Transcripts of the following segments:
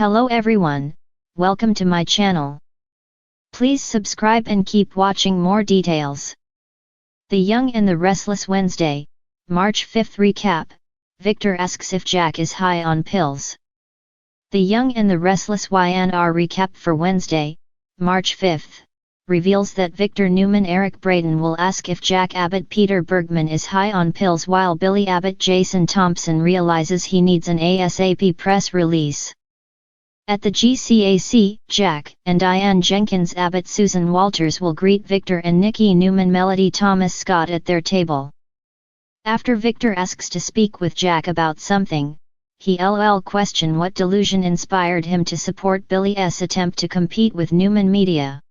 Hello everyone, welcome to my channel. Please subscribe and keep watching more details. The Young and the Restless Wednesday, March 5th recap. Victor asks if Jack is high on pills. The Young and the Restless YNR recap for Wednesday, March 5th, reveals that Victor Newman Eric Braden will ask if Jack Abbott Peter Bergman is high on pills, while Billy Abbott Jason Thompson realizes he needs an ASAP press release. At the GCAC, Jack and Diane Jenkins Abbott Susan Walters will greet Victor and Nikki Newman Melody Thomas Scott at their table. After Victor asks to speak with Jack about something, he question what delusion inspired him to support Billy's attempt to compete with Newman Media.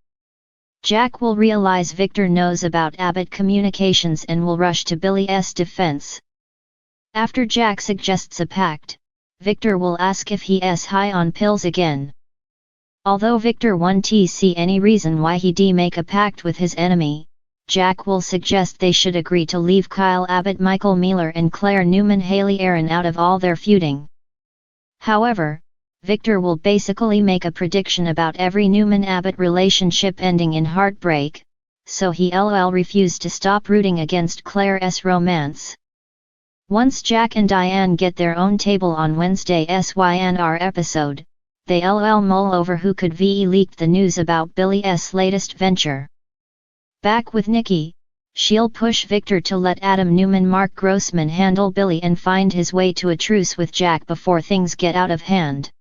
Jack will realize Victor knows about Abbott Communications and will rush to Billy's defense. After Jack suggests a pact, Victor will ask if he is high on pills again. Although Victor won't see any reason why he'd make a pact with his enemy, Jack will suggest they should agree to leave Kyle Abbott, Michael Mealer and Claire Newman Haley Aaron out of all their feuding. However, Victor will basically make a prediction about every Newman-Abbott relationship ending in heartbreak, so he refused to stop rooting against Claire's romance. Once Jack and Diane get their own table on Wednesday's YNR episode, they mull over who could leaked the news about Billy's latest venture. Back with Nikki, she'll push Victor to let Adam Newman Mark Grossman handle Billy and find his way to a truce with Jack before things get out of hand.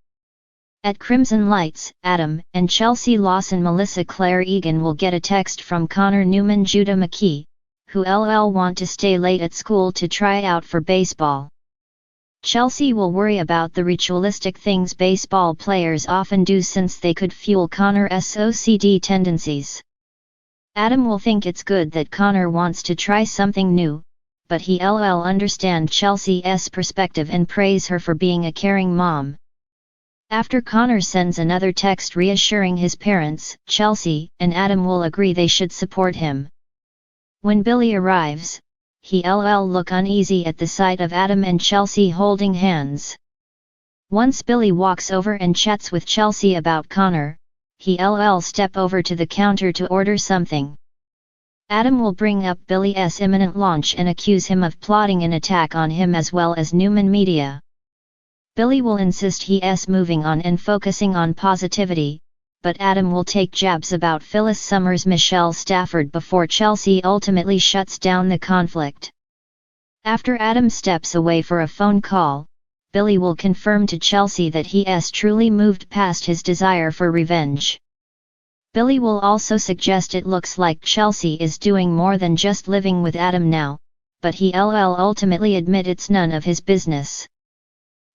At Crimson Lights, Adam and Chelsea Lawson Melissa Claire Egan will get a text from Connor Newman Judah McKee, who want to stay late at school to try out for baseball. Chelsea will worry about the ritualistic things baseball players often do, since they could fuel Connor's OCD tendencies. Adam will think it's good that Connor wants to try something new, but he understand Chelsea's perspective and praise her for being a caring mom. After Connor sends another text reassuring his parents, Chelsea and Adam will agree they should support him. When Billy arrives, he look uneasy at the sight of Adam and Chelsea holding hands. Once Billy walks over and chats with Chelsea about Connor, he step over to the counter to order something. Adam will bring up Billy's imminent launch and accuse him of plotting an attack on him as well as Newman Media. Billy will insist he's moving on and focusing on positivity, but Adam will take jabs about Phyllis Summers' Michelle Stafford before Chelsea ultimately shuts down the conflict. After Adam steps away for a phone call, Billy will confirm to Chelsea that he's truly moved past his desire for revenge. Billy will also suggest it looks like Chelsea is doing more than just living with Adam now, but he ultimately admit it's none of his business.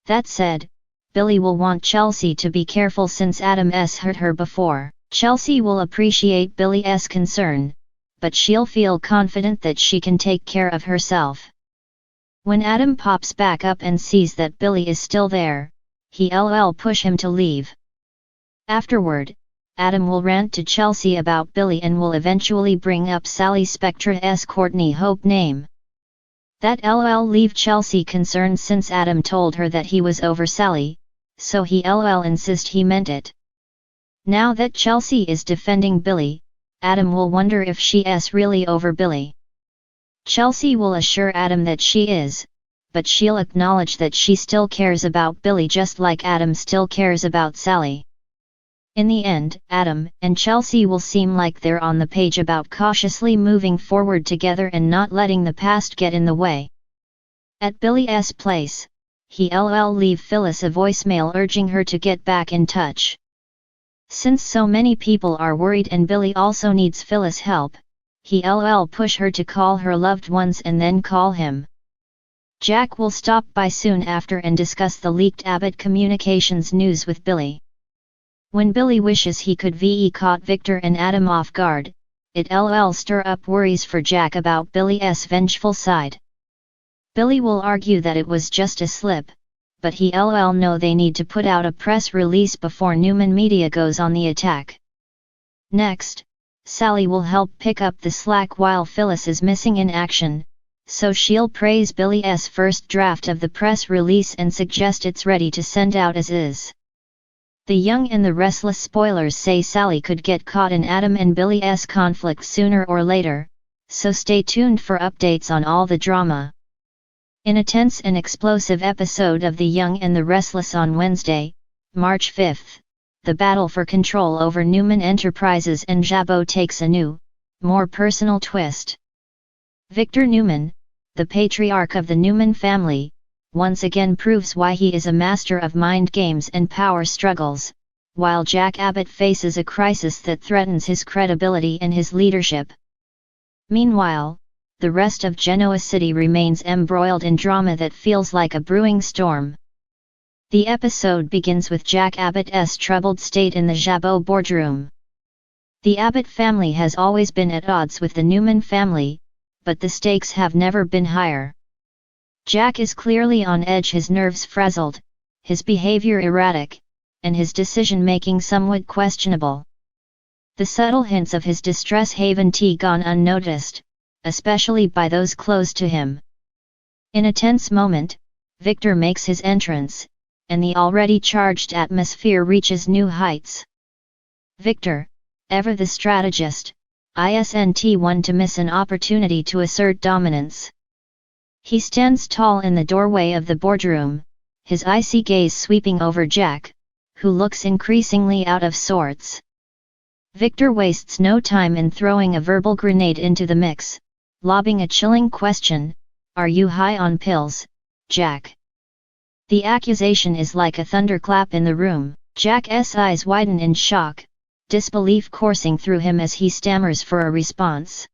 That said, Billy will want Chelsea to be careful since Adam's hurt her before. Chelsea will appreciate Billy's concern, but she'll feel confident that she can take care of herself. When Adam pops back up and sees that Billy is still there, he push him to leave. Afterward, Adam will rant to Chelsea about Billy and will eventually bring up Sally Spectra's Courtney Hope name. That leave Chelsea concerned since Adam told her that he was over Sally, so he insist he meant it. Now that Chelsea is defending Billy, Adam will wonder if she's really over Billy. Chelsea will assure Adam that she is, but she'll acknowledge that she still cares about Billy just like Adam still cares about Sally. In the end, Adam and Chelsea will seem like they're on the page about cautiously moving forward together and not letting the past get in the way. At Billy's place, he leave Phyllis a voicemail urging her to get back in touch. Since so many people are worried and Billy also needs Phyllis' help, he push her to call her loved ones and then call him. Jack will stop by soon after and discuss the leaked Abbott Communications news with Billy. When Billy wishes he could caught Victor and Adam off guard, it stir up worries for Jack about Billy's vengeful side. Billy will argue that it was just a slip, but he know they need to put out a press release before Newman Media goes on the attack. Next, Sally will help pick up the slack while Phyllis is missing in action, so she'll praise Billy's first draft of the press release and suggest it's ready to send out as is. The Young and the Restless spoilers say Sally could get caught in Adam and Billy's conflict sooner or later, so stay tuned for updates on all the drama. In a tense and explosive episode of The Young and the Restless on Wednesday, March 5, the battle for control over Newman Enterprises and Jabot takes a new, more personal twist. Victor Newman, the patriarch of the Newman family, once again proves why he is a master of mind games and power struggles, while Jack Abbott faces a crisis that threatens his credibility and his leadership. Meanwhile, the rest of Genoa City remains embroiled in drama that feels like a brewing storm. The episode begins with Jack Abbott's troubled state in the Jabot boardroom. The Abbott family has always been at odds with the Newman family, but the stakes have never been higher. Jack is clearly on edge, his nerves frazzled, his behavior erratic, and his decision-making somewhat questionable. The subtle hints of his distress haven't gone unnoticed, especially by those close to him. In a tense moment, Victor makes his entrance, and the already charged atmosphere reaches new heights. Victor, ever the strategist, isn't one to miss an opportunity to assert dominance. He stands tall in the doorway of the boardroom, his icy gaze sweeping over Jack, who looks increasingly out of sorts. Victor wastes no time in throwing a verbal grenade into the mix, lobbing a chilling question: "Are you high on pills, Jack?" The accusation is like a thunderclap in the room. Jack's eyes widen in shock, disbelief coursing through him as he stammers for a response.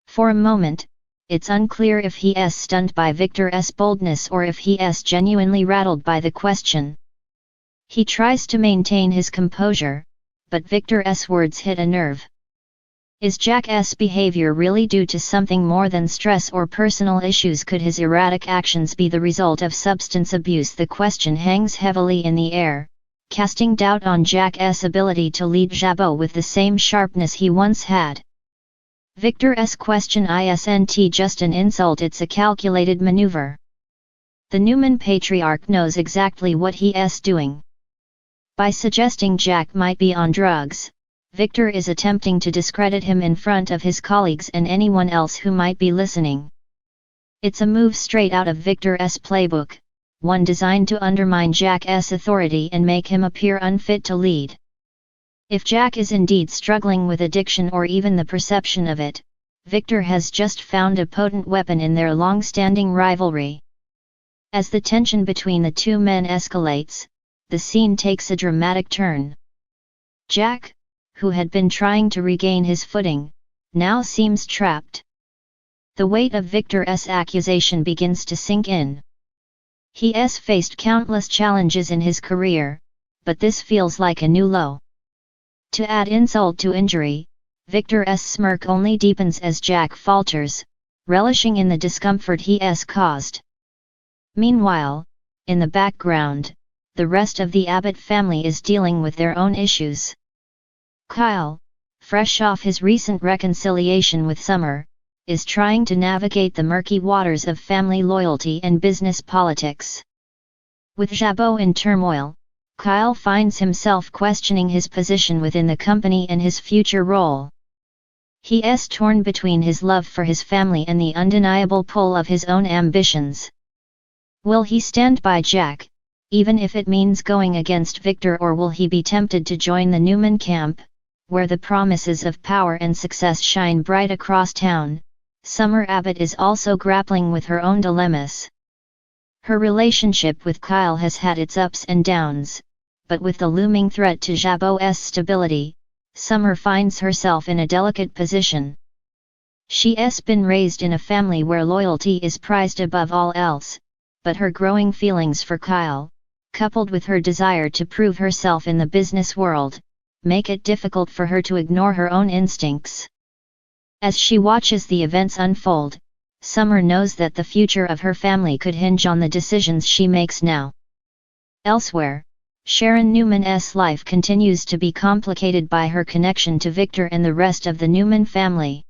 For a moment, it's unclear if he's stunned by Victor's boldness or if he's genuinely rattled by the question. He tries to maintain his composure, but Victor's words hit a nerve. Is Jack's behavior really due to something more than stress or personal issues? Could his erratic actions be the result of substance abuse? The question hangs heavily in the air, casting doubt on Jack's ability to lead Jabot with the same sharpness he once had. Victor's question isn't just an insult, it's a calculated maneuver. The Newman patriarch knows exactly what he's doing. By suggesting Jack might be on drugs, Victor is attempting to discredit him in front of his colleagues and anyone else who might be listening. It's a move straight out of Victor's playbook, one designed to undermine Jack's authority and make him appear unfit to lead. If Jack is indeed struggling with addiction or even the perception of it, Victor has just found a potent weapon in their long-standing rivalry. As the tension between the two men escalates, the scene takes a dramatic turn. Jack, who had been trying to regain his footing, now seems trapped. The weight of Victor's accusation begins to sink in. He's faced countless challenges in his career, but this feels like a new low. To add insult to injury, Victor's smirk only deepens as Jack falters, relishing in the discomfort he's caused. Meanwhile, in the background, the rest of the Abbott family is dealing with their own issues. Kyle, fresh off his recent reconciliation with Summer, is trying to navigate the murky waters of family loyalty and business politics. With Jabot in turmoil, Kyle finds himself questioning his position within the company and his future role. He's torn between his love for his family and the undeniable pull of his own ambitions. Will he stand by Jack, even if it means going against Victor, or will he be tempted to join the Newman camp, where the promises of power and success shine bright across town? Summer Abbott is also grappling with her own dilemmas. Her relationship with Kyle has had its ups and downs, but with the looming threat to Jabot's stability, Summer finds herself in a delicate position. She's been raised in a family where loyalty is prized above all else, but her growing feelings for Kyle, coupled with her desire to prove herself in the business world, make it difficult for her to ignore her own instincts. As she watches the events unfold, Summer knows that the future of her family could hinge on the decisions she makes now. Elsewhere, Sharon Newman's life continues to be complicated by her connection to Victor and the rest of the Newman family.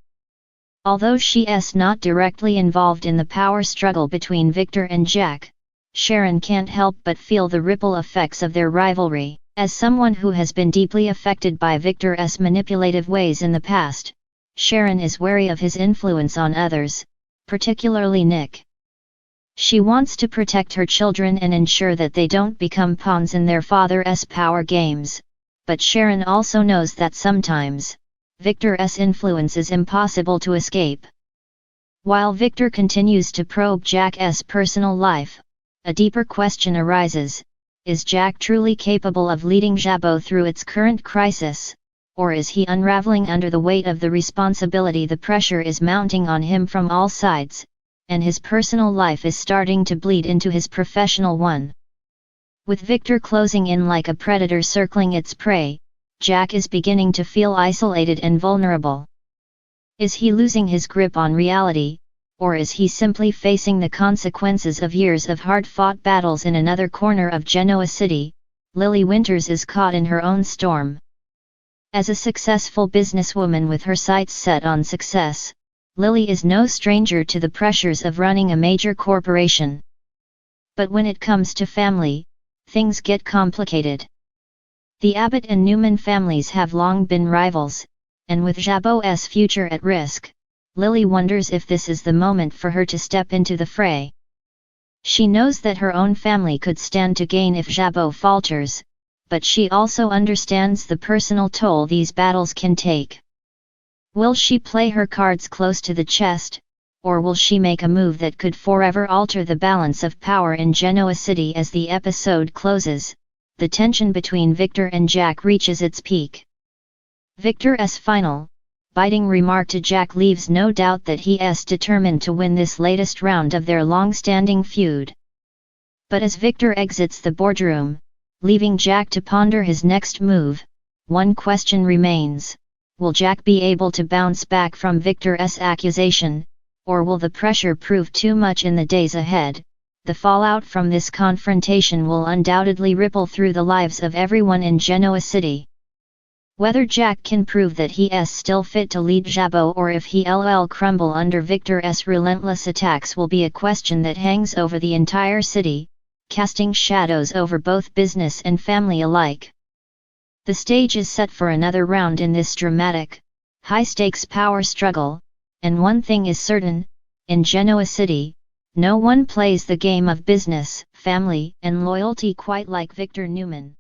Although she's not directly involved in the power struggle between Victor and Jack, Sharon can't help but feel the ripple effects of their rivalry. As someone who has been deeply affected by Victor's manipulative ways in the past, Sharon is wary of his influence on others, particularly Nick. She wants to protect her children and ensure that they don't become pawns in their father's power games, but Sharon also knows that sometimes, Victor's influence is impossible to escape. While Victor continues to probe Jack's personal life, a deeper question arises: is Jack truly capable of leading Jabot through its current crisis, or is he unraveling under the weight of the responsibility? The pressure is mounting on him from all sides, and his personal life is starting to bleed into his professional one. With Victor closing in like a predator circling its prey, Jack is beginning to feel isolated and vulnerable. Is he losing his grip on reality, or is he simply facing the consequences of years of hard-fought battles? In another corner of Genoa City, Lily Winters is caught in her own storm. As a successful businesswoman with her sights set on success, Lily is no stranger to the pressures of running a major corporation. But when it comes to family, things get complicated. The Abbott and Newman families have long been rivals, and with Jabot's future at risk, Lily wonders if this is the moment for her to step into the fray. She knows that her own family could stand to gain if Jabot falters, but she also understands the personal toll these battles can take. Will she play her cards close to the chest, or will she make a move that could forever alter the balance of power in Genoa City? As the episode closes, the tension between Victor and Jack reaches its peak. Victor's final, biting remark to Jack leaves no doubt that he is determined to win this latest round of their long-standing feud. But as Victor exits the boardroom, leaving Jack to ponder his next move, one question remains: will Jack be able to bounce back from Victor's accusation, or will the pressure prove too much in the days ahead? The fallout from this confrontation will undoubtedly ripple through the lives of everyone in Genoa City. Whether Jack can prove that he is still fit to lead Jabot, or if he'll crumble under Victor's relentless attacks, will be a question that hangs over the entire city, casting shadows over both business and family alike. The stage is set for another round in this dramatic, high-stakes power struggle, and one thing is certain: in Genoa City, no one plays the game of business, family, and loyalty quite like Victor Newman.